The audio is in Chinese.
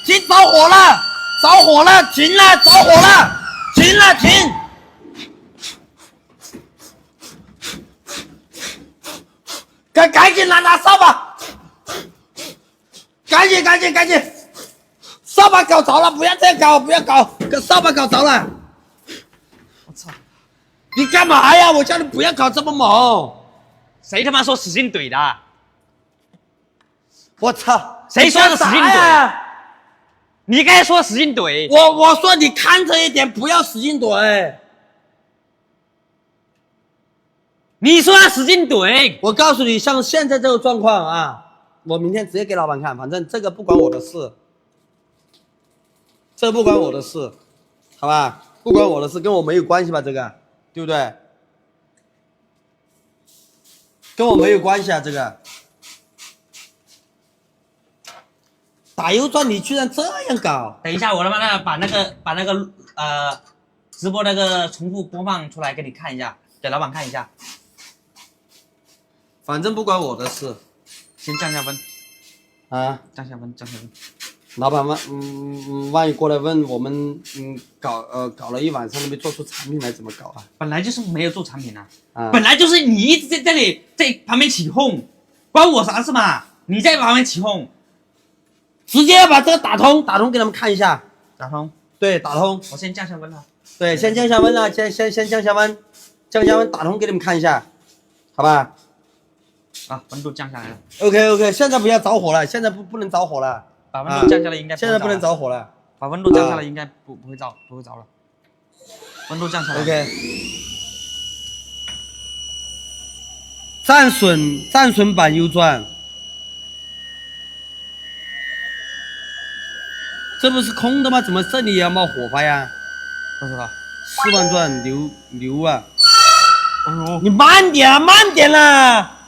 停，着火了，着火了，停了，着火了，停了，停。赶紧拿扫把，赶紧，扫把搞着了，不要再搞，不要搞，扫把搞着了。我操！你干嘛呀？我叫你不要搞这么猛。谁他妈说使劲怼的？我操！谁说的使劲怼？你刚才说使劲怼。我说你看着一点，不要使劲怼。你说他使劲怼。我告诉你，像现在这个状况啊，我明天直接给老板看，反正这个不关我的事，这不关我的事，好吧？不关我的事，跟我没有关系吧？这个，对不对？跟我没有关系啊，这个。打油钻你居然这样搞！等一下，我他妈的把那个直播那个重复播放出来给你看一下，给老板看一下。反正不关我的事。先降下分。啊，降下分。老板万一过来问我们搞了一晚上都没做出产品来，怎么搞啊？本来就是没有做产品啊，本来就是你一直在这里在旁边起哄，关我啥事嘛？你在旁边起哄。直接把这个打通给他们看一下。打通？对，打通。我先降下温了。对，先降下温了，先降下温，打通给你们看一下，好吧？啊，温度降下来了。OK， 现在不要着火了，现在不能着火了。把温度降下来应该不会着了。现在不能着火了。把温度降下来应该不会着了。温度降下来。OK。战损版优钻。这不是空的吗？怎么这里也要冒火花呀？不知道。4万钻牛啊！哎呦，你慢点了。